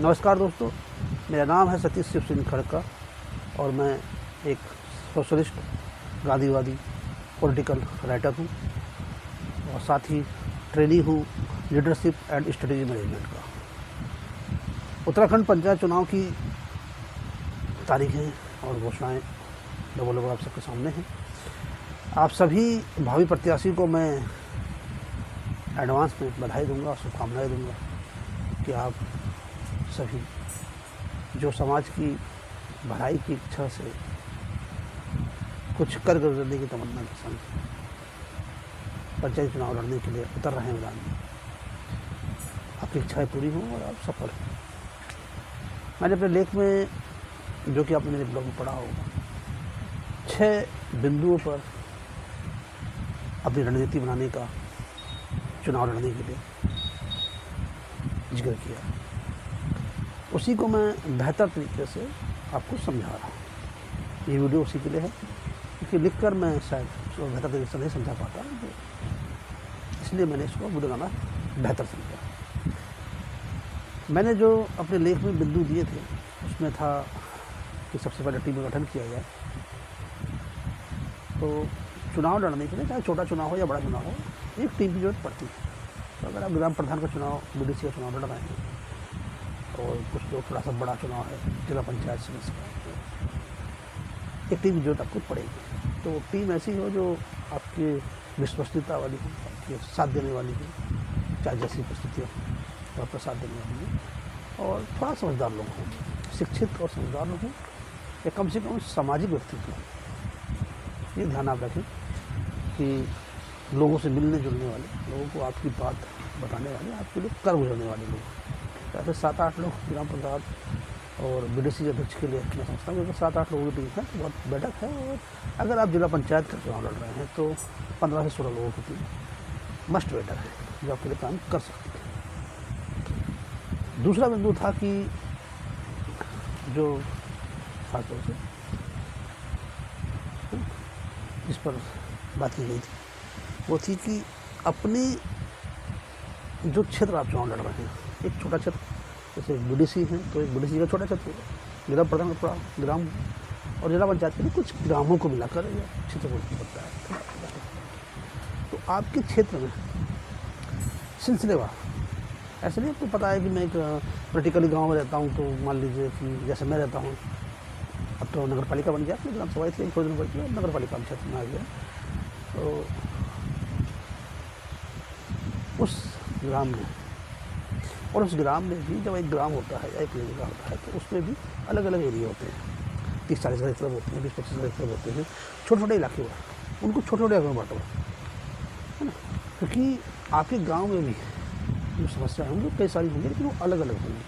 नमस्कार दोस्तों, मेरा नाम है सतीश शिव सिंह खड़का और मैं एक सोशलिस्ट गांधीवादी पॉलिटिकल राइटर हूँ और साथ ही ट्रेनी हूँ लीडरशिप एंड स्ट्रेटेजी मैनेजमेंट का। उत्तराखंड पंचायत चुनाव की तारीखें और घोषणाएँ लगभग आप सबके सामने हैं। आप सभी भावी प्रत्याशी को मैं एडवांस में बधाई दूंगा और शुभकामनाएँ दूंगा कि आप सभी जो समाज की भलाई की इच्छा से कुछ कर गुजरने की तमन्ना के संग पंचायत चुनाव लड़ने के लिए उतर रहे हैं मैदान में, आपकी इच्छाएं पूरी हों और आप सफल हों। मैंने अपने लेख में, जो कि आपने मेरे ब्लॉग में पढ़ा होगा, 6 बिंदुओं पर अपनी रणनीति बनाने का चुनाव लड़ने के लिए जिक्र किया। उसी को मैं बेहतर तरीके से आपको समझा रहा हूँ। ये वीडियो उसी के लिए है क्योंकि लिखकर मैं शायद उसको बेहतर तरीके से नहीं समझा पाता, इसलिए मैंने इसको वीडियो बनाना बेहतर समझा। मैंने जो अपने लेख में बिंदु दिए थे उसमें था कि सबसे पहले टीम का गठन किया जाए। तो चुनाव लड़ने के लिए, चाहे छोटा चुनाव हो या बड़ा चुनाव हो, एक टीम की जरूरत पड़ती है। तो अगर आप ग्राम प्रधान का चुनाव, बीडीसी का चुनाव लड़ रहे हैं और कुछ लोग थोड़ा सा बड़ा चुनाव है जिला पंचायत सदस्य का, एक टीम की जरूरत आपको पड़ेगी। तो टीम ऐसी हो जो आपकी विश्वसनीयता वाली हो, आपके साथ देने वाली हो, चाहे जैसी परिस्थितियाँ हो आपका साथ देने वाली हो, और थोड़ा समझदार लोग हों, शिक्षित और समझदार लोग हों, या कम से कम सामाजिक व्यक्तित्व हो। ये ध्यान आप रखें कि लोगों से मिलने जुलने वाले, लोगों को आपकी बात बताने वाले, आपके लिए कर गुजरने वाले लोग। ऐसे 7-8 लोग ग्राम पंचायत और बीडीसी अध्यक्ष के लिए मैं समझता हूँ कि 7-8 लोगों की टीम है, बहुत बैठक है। और अगर आप जिला पंचायत का चुनाव लड़ रहे हैं तो 15 से 16 लोगों की टीम मस्ट बेटर है जो आपके लिए काम कर सकते हैं। दूसरा बिंदु था कि जो खासतौर से जिस पर बात की गई थी वो थी कि अपनी जो क्षेत्र आप चुनाव लड़ रहे हैं, एक छोटा क्षेत्र, जैसे बीडीसी है तो एक बीडीसी का छोटा क्षेत्र होगा, जिला प्रधान का थोड़ा ग्राम, और जिला पंचायत के लिए कुछ ग्रामों को मिलाकर या क्षेत्र को पड़ता है। तो आपके क्षेत्र में सिलसिलेवार, ऐसे नहीं आपको पता है कि मैं एक पोलिटिकली गाँव में रहता हूँ, तो मान लीजिए कि जैसे मैं रहता हूँ, अब तो नगर पालिका बन गया, अपने ग्राम सभा थी थोड़ी दिन पड़ी, नगर पालिका क्षेत्र में आ गया। तो उस ग्राम में, और उस ग्राम में भी जब एक ग्राम होता है या एक जगह होता है तो उसमें भी अलग अलग एरिया होते हैं, 30-40 घर क्लब होते हैं, 20-25 घर क्लब होते हैं, छोटे छोटे इलाके हुआ, उनको छोटे छोटे इलाकों में बांटा है ना। क्योंकि आपके गांव में भी जो समस्या होंगी कई सारी होंगी, लेकिन वो अलग अलग होंगी।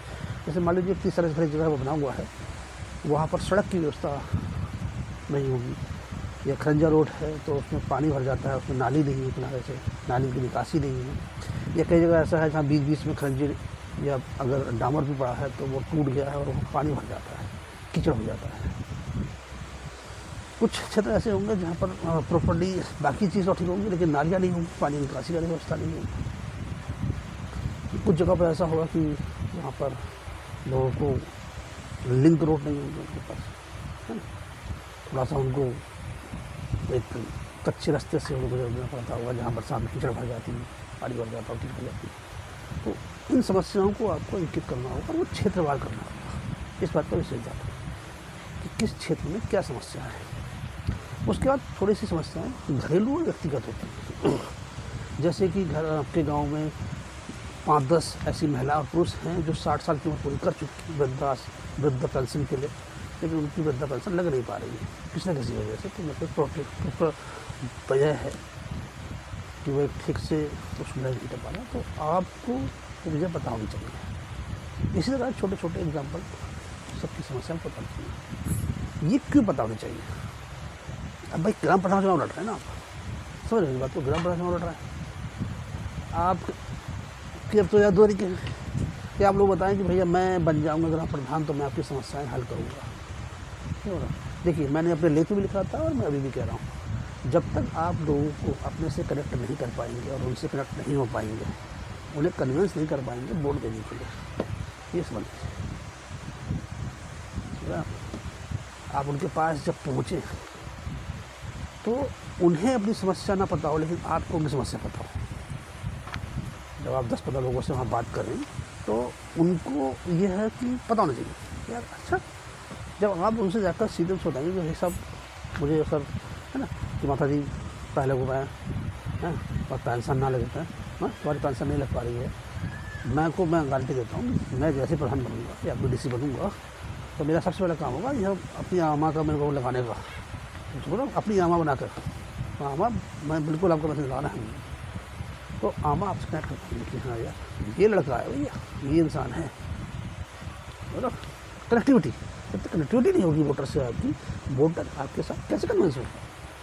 जैसे मान लीजिए 30-40 घर जगह बना हुआ है, वहाँ पर सड़क की व्यवस्था नहीं होगी, या खरंजा रोड है तो उसमें पानी भर जाता है, उसमें नाली नहीं है किनारे से, नाली की निकासी नहीं है, या कई जगह ऐसा है जहाँ बीच बीच में खरंजे या अगर डामर भी पड़ा है तो वो टूट गया है और वो पानी भर जाता है, कीचड़ हो जाता है। कुछ क्षेत्र ऐसे होंगे जहाँ पर प्रॉपर्टी बाकी चीज़ ठीक होंगी लेकिन नालियाँ नहीं होंगी, पानी निकासी वाली व्यवस्था नहीं होगी। कुछ जगह पर ऐसा होगा कि वहाँ पर लोगों को लिंक रोड नहीं होंगे उनके पास, है ना, थोड़ा सा उनको एक कच्चे रास्ते से उनको गुजरना पड़ता होगा जहाँ बरसात में कीचड़ भर जाती है, पानी भर जाता है, कीचड़ भर जाती है। तो इन समस्याओं को आपको इंकित करना होगा और वो क्षेत्रवार करना होगा। इस बात पर विशेष ध्यान कि किस क्षेत्र में क्या समस्या है। उसके बाद थोड़ी सी समस्याएं घरेलू और व्यक्तिगत होती हैं, जैसे कि घर आपके गाँव में 5-10 ऐसी महिला और पुरुष हैं जो 60 साल की उम्र पूरी कर चुकी, वृद्ध पेंशन के लिए, लेकिन उनकी वृद्धा पेंशन लग नहीं पा रही है किसी न किसी वजह से। तो मतलब वजह है कि वो ठीक से उसमें नहीं कर पा रहा, तो आपको मुझे पता होनी चाहिए। इसी तरह छोटे छोटे एग्जाम्पल सबकी समस्या को पता चाहिए। ये क्यों पता होनी चाहिए? अब भाई ग्राम प्रधान चुनाव लड़ रहे हैं ना, आप समझ रहे हैं बात को, ग्राम प्रधान चुनाव लड़ रहा है आप कि अब तो याद हो रही कि आप लोग बताएं कि भैया मैं बन जाऊंगा ग्राम प्रधान तो मैं आपकी समस्याएं हल करूंगा। देखिए, मैंने अपने लेख में भी लिखा था और मैं अभी भी कह रहा हूँ, जब तक आप लोगों को अपने से कनेक्ट नहीं कर पाएंगे और उनसे कनेक्ट नहीं हो पाएंगे, उन्हें कन्विंस नहीं कर पाएंगे वोट देने के लिए, ये समझ लीजिए। आप उनके पास जब पहुँचे तो उन्हें अपनी समस्या ना पता हो, लेकिन आपको उनकी समस्या पता हो। जब आप 10-15 लोगों से वहाँ बात कर रहे हैं तो उनको ये है कि पता होना चाहिए यार। अच्छा, जब आप उनसे जाकर सीधे बताएंगे कि ये सब मुझे सर है ना कि माता जी पहले को मैं और पेंशन ना लगता है, तुम्हारी पेंशन नहीं लग पा रही है, मैं गारंटी देता हूँ मैं जैसे प्रधान बनूंगा या BDC बनूंगा तो मेरा सबसे पहला काम होगा यह अपनी आमा का मेरे को लगाने का, बोलो अपनी आमा बनाकर आमा मैं बिल्कुल आपको मैसेज लगाना है। तो आमा आपसे कनेक्ट करता है कि हाँ यार ये लड़का है भैया, ये इंसान है, बोलो कनेक्टिविटी। जब तक कनेक्टिविटी नहीं होगी वोटर से आपकी, वोटर आपके साथ कैसे कन्विंस होगा,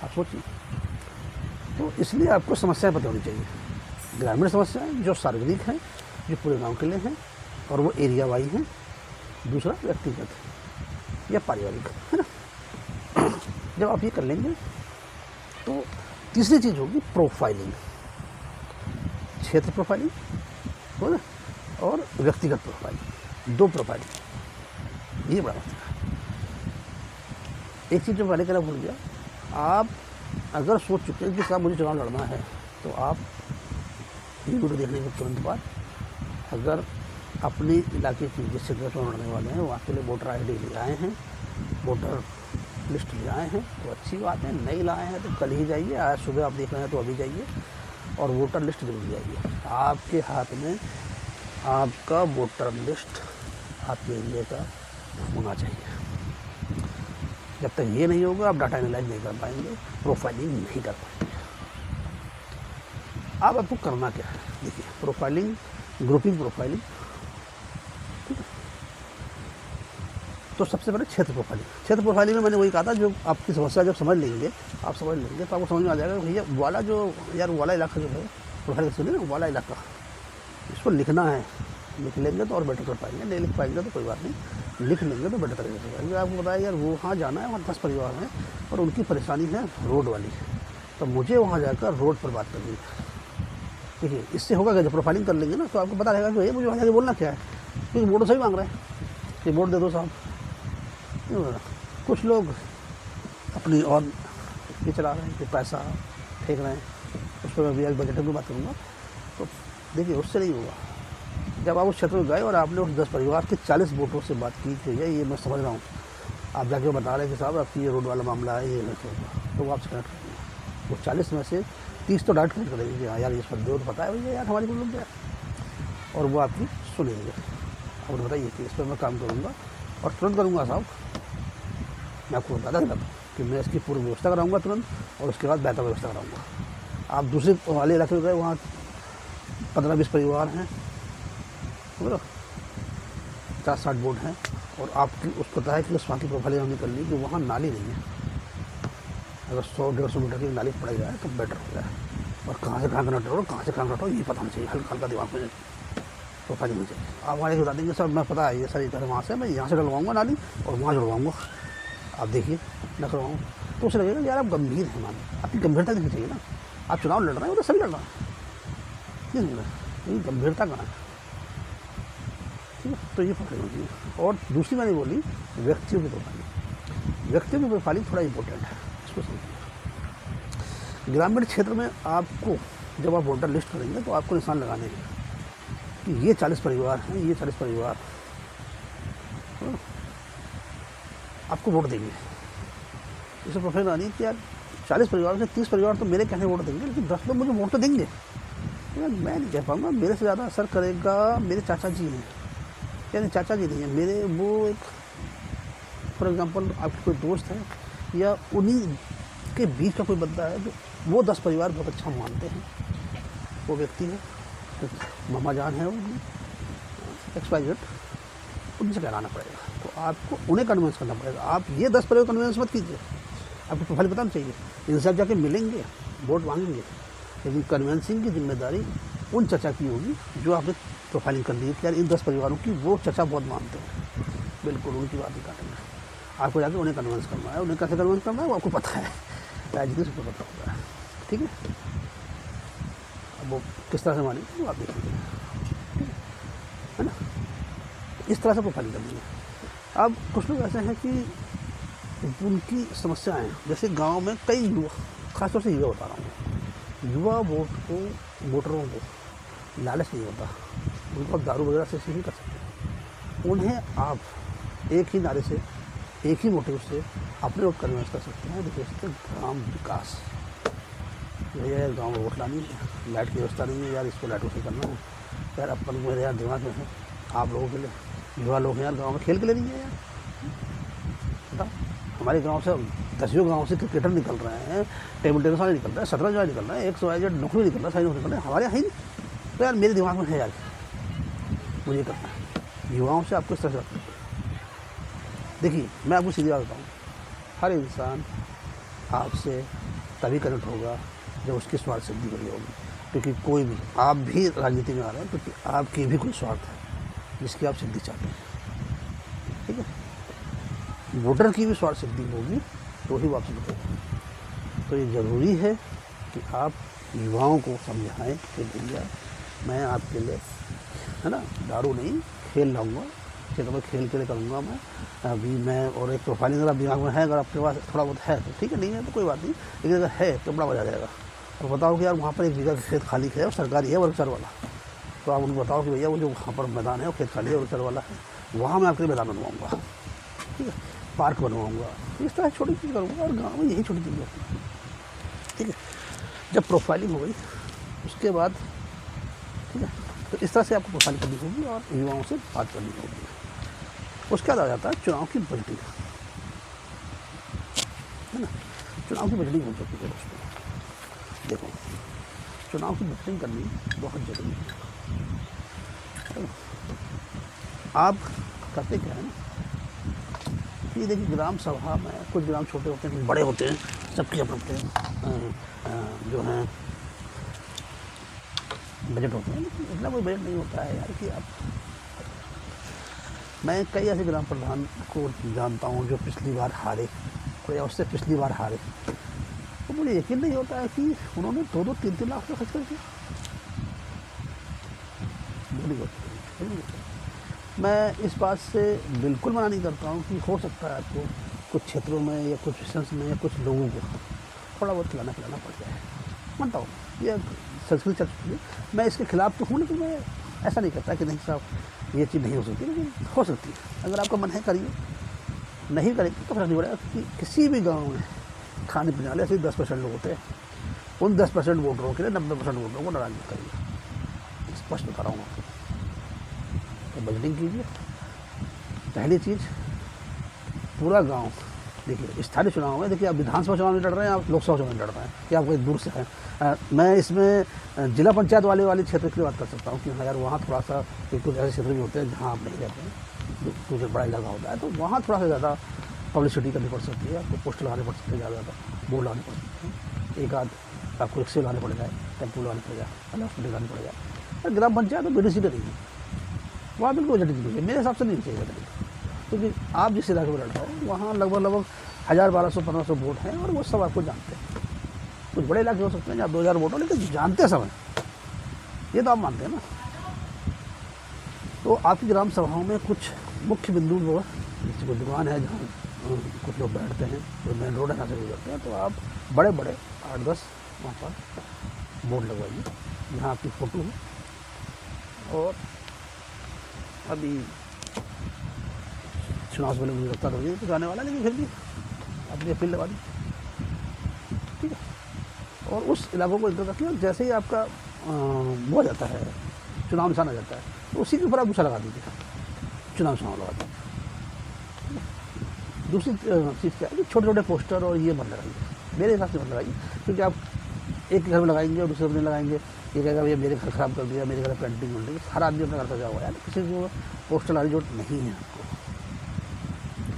आप सोचिए। तो इसलिए आपको समस्याएं पता होनी चाहिए। ग्रामीण समस्याएं जो सार्वजनिक हैं, जो पूरे गांव के लिए हैं और वो एरिया वाइज हैं। दूसरा व्यक्तिगत या पारिवारिक, है ना। जब आप ये कर लेंगे तो तीसरी चीज़ होगी प्रोफाइलिंग, क्षेत्र प्रोफाइलिंग हो ना, और व्यक्तिगत प्रोफाइलिंग, 2 प्रोफाइलिंग, ये बड़ा मसला है। एक चीज़ जो पहले कहना भूल गया, आप अगर सोच चुके हैं कि साहब मुझे चुनाव लड़ना है तो आप ये वीडियो देखने के तुरंत बाद अगर अपने इलाके की जिस जगह चुनाव लड़ने वाले हैं वहाँ के लिए वोटर ID ले आए हैं, वोटर लिस्ट ले आए हैं तो अच्छी बात है। नहीं लाए हैं तो कल ही जाइए, आज सुबह आप देख रहे हैं तो अभी जाइए और वोटर लिस्ट जरूर जाइए। आपके हाथ में आपका वोटर लिस्ट आपके एरिया का होना चाहिए। जब तक ये नहीं होगा आप डाटा एनालाइज नहीं कर पाएंगे, प्रोफाइलिंग नहीं कर पाएंगे। अब आपको करना क्या है, देखिए प्रोफाइलिंग, ग्रुपिंग प्रोफाइलिंग। तो सबसे पहले क्षेत्र प्रोफाइलिंग। क्षेत्र प्रोफाइलिंग में मैंने वही कहा था, जो आपकी समस्या जब समझ लेंगे तो आपको समझ में आ जाएगा भैया वाला जो यार वाला इलाका जो है प्रोफाइल सुनिए ना, वाला इलाका इसको लिखना है। लिख लेंगे तो और बेटर कर पाएंगे, नहीं लिख पाएंगे तो कोई बात नहीं, लिख लेंगे तो बेटर तरीके से पाएंगे। आपको बताया यार वो वहाँ जाना है, वहाँ 10 परिवार हैं और उनकी परेशानी है रोड वाली, तो मुझे वहाँ जाकर रोड पर बात करनी है। देखिए इससे होगा क्या, जब प्रोफाइलिंग कर लेंगे ना तो आपको पता रहेगा कि भैया मुझे वहाँ जाके बोलना क्या है, क्योंकि वोट सही मांग रहे हैं कि वोट दे दो साहब। कुछ लोग अपनी और ये चला रहे हैं कि पैसा फेंक रहे हैं, उस पर मैं भी बजट की बात करूँगा। तो देखिए उससे नहीं होगा। जब आप उस क्षेत्र में गए और आपने उस 10 परिवार के 40 वोटरों से बात की कि ये मैं समझ रहा हूँ, आप जाके बता रहे हैं कि साहब आपकी ये रोड वाला मामला है, ये नहीं होगा, तो वो आपसे कनेक्ट करेंगे। वो 40 में से 30 तो डायरेक्ट कनेक्ट करेंगे कि हाँ यार इस पर दो तो पता है भैया यार हमारी प्रॉब्लम क्या है, और वो आपकी सुनेंगे। आप बताइए कि इस पर मैं काम करूँगा और तुरंत करूँगा साहब, मैं आपको बता देता हूँ कि मैं इसकी पूरी व्यवस्था कराऊँगा तुरंत, और उसके बाद बेहतर व्यवस्था कराऊँगा। आप दूसरे वाले इलाके में गए, वहाँ 15-20 परिवार हैं, बोलो 50-60 वोट हैं, और आपकी उसको पता है कि उस वहाँ की प्रोफाइलिंग हमने कर ली कि वहाँ नाली नहीं है। अगर 100-150 मीटर की नाली पड़ जाए तो बेटर हो जाए, और कहाँ से कहाँ कनेक्ट हो, कहाँ से कहाँ कनेक्ट हो ये पता होना चाहिए, हल्का हल्का दिमाग में प्रोफाइलिंग होनी चाहिए। आप वहाँ बता देंगे सर मैं पता है ये सर इधर वहाँ से मैं यहाँ से डलवाऊँगा नाली और वहाँ जुड़वाऊँगा, आप देखिए न करवाऊँ, तो उसे लगेगा यार आप गंभीर हैं, मान आपकी गंभीरता दिखनी चाहिए ना। आप चुनाव लड़ रहे हैं वो तो सभी लड़ रहे हैं, नहीं लड़ रहे हैं, गंभीरता कहाँ है, ठीक है। तो ये प्रोफाइलिंग होती है। और दूसरी मैंने बोली व्यक्तियों की प्रोफाइलिंग। व्यक्तियों की प्रोफाइलिंग थोड़ा इंपॉर्टेंट है, इसको समझिए। ग्रामीण क्षेत्र में आपको जब आप वोटर लिस्ट करेंगे तो आपको निशान लगाने हैं कि ये 40 परिवार हैं, ये 40 परिवार आपको वोट देंगे। इसे प्रोफाइल आनी कि यार 40 परिवार से 30 परिवार तो मेरे कहने वोट देंगे, लेकिन 10 लोग मुझे वोट तो देंगे। यार मैं नहीं कह पाऊँगा, मेरे से ज़्यादा असर करेगा मेरे चाचा जी हैं, यानी चाचा जी नहीं है मेरे, वो एक फॉर एग्ज़ाम्पल आपके कोई दोस्त है या उन्हीं के बीच का कोई बंदा है जो वो 10 परिवार बहुत अच्छा मानते हैं, वो व्यक्ति है, मामा जान है, वो XYZ, उनसे कहलाना पड़ेगा। तो आपको उन्हें कन्विंस करना पड़ेगा। आप ये 10 परिवार कन्विंस मत कीजिए, आपको प्रोफाइल बताना चाहिए। इनसे आप जाके मिलेंगे, वोट मांगेंगे, लेकिन कन्विंसिंग की जिम्मेदारी उन चचा की होगी जो आपने प्रोफाइलिंग कर ली है कि यार इन 10 परिवारों की वो चचा बहुत मानते हैं, बिल्कुल उनकी बात ही काटेंगे। आपको जाके उन्हें कन्विंस करना है। उन्हें कैसे कन्विंस करना है वो आपको पता है, राजनीति से पता होता है, ठीक है। अब वो किस तरह से मानेंगे वो आप देखेंगे, है ना। इस तरह से प्रोफाइलिंग करनी है। अब कुछ लोग ऐसे हैं कि उनकी समस्याएं, जैसे गांव में कई युवा, खासतौर से युवा बता रहा हूँ, युवा वोटरों को लालच नहीं होता, उनको दारू वगैरह से नहीं कर सकते। उन्हें आप एक ही नारे से, एक ही मोटिव से अपने वोट कन्विंस कर सकते हैं। देखिए ग्राम विकास, भैया यार गाँव में वोट लानी है, लाइट की व्यवस्था नहीं है यार, इसको लाइटों से करना है यार, अपन मेरे यार दिमाग में है, आप लोगों के लिए युवा लोग हैं यार, गाँव में खेल के लिए नहीं है यार। बताओ, हमारे गांव से 10 गाँव से क्रिकेटर निकल रहे हैं, टेबल टेनिस वाले निकल रहे हैं, 17 वाले निकल रहे हैं, 100 नौकरी निकल रहा है, सारी नौकरी निकल रहा है, हमारे यहाँ ही नहीं। तो यार मेरे दिमाग में है यार, मुझे करना है। युवाओं से आपको इस तरह से देखिए, मैं आपको सीधी बात बताऊँ, हर इंसान आपसे तभी कनेक्ट होगा जब उसकी स्वार्थ सिद्धि हो रही होगी। क्योंकि कोई भी, आप भी राजनीति में आ रहे हैं क्योंकि आपकी भी कोई स्वार्थ है जिसकी आप सिद्धि चाहते हैं, ठीक है। वोटर की भी स्वार्थ सिद्धि होगी तो ही वो आपसे निकलेगा। तो ये ज़रूरी है कि आप युवाओं को समझाएं कि भैया मैं आपके लिए, है ना, दारू नहीं, खेल लाऊंगा, कि तो मैं खेल के लिए करूँगा मैं अभी मैं। और एक प्रोफाइलिंग अगर आप दिमाग में है, अगर आपके पास थोड़ा बहुत है तो ठीक है, नहीं है तो कोई बात नहीं, लेकिन अगर है तो बड़ा मजा आ जाएगा। और बताओ कि यार वहाँ पर 1 बीघा खेत खाली है और सरकारी है वर्कसर वाला, तो आप उनको बताओ कि भैया वो जो वहाँ पर मैदान है वो खेत खाली है वर्कसर वाला है, वहाँ मैं आपके लिए मैदान बनवाऊँगा, ठीक है, पार्क बनवाऊँगा, इस तरह छोटी चीज़ करूँगा। और गाँव में यही छोटी चीज़ होती है, ठीक है। जब प्रोफाइलिंग हो गई उसके बाद, ठीक है, तो इस तरह से आपको प्रोफाइल करनी होगी और युवाओं से बात करनी होगी। उसके बाद आ जाता है चुनाव की बजटिंग, है ना। चुनाव की बजटिंग हो सकती है दोस्तों। देखो, चुनाव की बजटिंग करनी बहुत ज़रूरी है। आप करते क्या है ना कि देखिए, ग्राम सभा में कुछ ग्राम छोटे होते हैं, कुछ बड़े होते हैं, सबके अपने जो हैं बजट होते हैं, लेकिन इतना कोई बजट नहीं होता है यार कि आप। मैं कई ऐसे ग्राम प्रधान को जानता हूँ जो पिछली बार हारे और या उससे पिछली बार हारे, तो मुझे यकीन नहीं होता है कि उन्होंने 2-2, 3-3 लाख रुपये खर्च कर दिया। मैं इस बात से बिल्कुल मना नहीं करता हूँ कि हो सकता है आपको कुछ क्षेत्रों में या कुछ मिशंस में या कुछ लोगों को थोड़ा बहुत खिलाना पिलाना पड़ जाए, मानता हूँ, यह संस्कृति चल चुकी है। मैं इसके खिलाफ तो हूँ, लेकिन मैं ऐसा नहीं करता कि नहीं साहब ये चीज़ नहीं हो सकती, लेकिन हो सकती है। अगर आपका मन है करिए, नहीं करेंगे तो फर्क नहीं पड़ेगा। कि किसी भी गांव में खाने पीने वाले ऐसे 10% लोग होते हैं, उन 10% वोटरों के लिए 90% वोटरों को नाराज मत करिए, स्पष्ट बता रहा हूँ आपको। तो बजटिंग कीजिए। पहली चीज़, पूरा गाँव, देखिए स्थानीय चुनाव में, देखिए आप विधानसभा चुनाव में लड़ रहे हैं, आप लोकसभा चुनाव में लड़ रहे हैं, कि आप कहीं दूर से हैं। मैं इसमें जिला पंचायत वाले क्षेत्र की बात कर सकता हूँ कि हाँ यार वहाँ थोड़ा सा कुछ ऐसे क्षेत्र भी होते हैं जहाँ आप नहीं रहते हैं, कुछ बड़ा इलाका होता है, तो वहाँ थोड़ा सा ज़्यादा पब्लिसिटी करनी पड़ सकती है, आपको पोस्टर लगाने पड़ सकते हैं, ज़्यादा बोर्ड लगाने पड़ सकते हैं, एक आध आपको रिक्शे लगाने पड़ जाए, टेम्पो लगाने पड़ जाए, अनाउंसमेंट लगाने पड़ जाए। और ग्राम पंचायत तो बेनिफिट नहीं है, वहाँ बिल्कुल बजट नहीं है, मेरे हिसाब से नहीं चाहिए बजट, क्योंकि आप जिस इलाके में लड़ रहे हो वहाँ लगभग 1000, 1200, 1500 वोट हैं और वो सब आपको जानते हैं। कुछ बड़े इलाके हो सकते हैं जहाँ 2000 वोट हो, लेकिन जानते समय ये तो आप मानते हैं ना। तो आपकी ग्राम सभाओं में कुछ मुख्य बिंदु वो, जैसे कोई दुकान है जहाँ कुछ लोग बैठते हैं, कोई मेन रोड है यहाँ से गुजरते हैं, तो आप बड़े बड़े 8-10 वहाँ पर बोर्ड लगवाइए जहाँ आपकी फ़ोटो हो। और अभी चुनाव से पहले मुझे लगता तो कुछ आने वाला, लेकिन फिर भी अपनी अपील लगा दी, ठीक है। और उस इलाकों को इंतजार रखिए, जैसे ही आपका वो आ जाता है, चुनाव निशान आ जाता है, तो उसी के ऊपर आप दूसरा लगा दीजिए, चुनाव निशान लगा दीजिए। दूसरी चीज़ क्या है कि छोटे छोटे पोस्टर और ये मत लगाइए, मेरे हिसाब से मत लगाइए, क्योंकि आप एक घर में लगाएंगे और दूसरे में लगाएंगे, ये कहेगा भैया मेरे घर ख़राब कर दिया, मेरे घर पेंटिंग बन रही है। हर आदमी अपने घर सजा हुआ है, किसी को पोस्टर लगाने की जरूरत नहीं है आपको,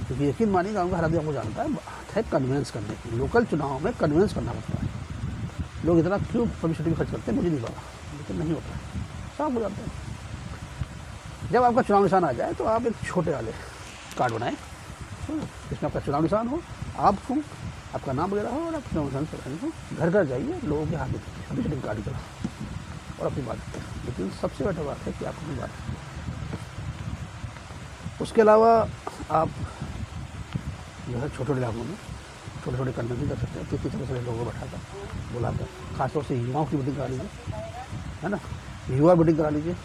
क्योंकि यकीन मानिए गाँव का हर आदमी आपको जानता है, बात है कन्विंस करने की। लोकल चुनाव में कन्विंस करना पड़ता है। लोग इतना क्यों पब्लिसिटी में खर्च करते हैं मुझे नहीं पता, लेकिन नहीं होता है, सब हो जाते हैं। जब आपका चुनाव निशान आ जाए तो आप एक छोटे वाले कार्ड बनाएं जिसमें आपका चुनाव निशान हो, आप हो, आपका नाम वगैरह हो, और आप चुनाव निशान से हो, घर घर जाइए, लोगों के हाथ में विजिटिंग कार्ड करा और अपनी बात करें। लेकिन सबसे बेटर बात है कि आप अपनी बात उसके अलावा आप जो है छोटे छोटे इलाकों में छोटे छोटे कन्वेंशन कर सकते हैं, 30-30 सारे लोगों को बैठाकर बुलाकर, खासतौर से युवाओं की मीटिंग करा लीजिए, है ना, युवा मीटिंग करा लीजिए।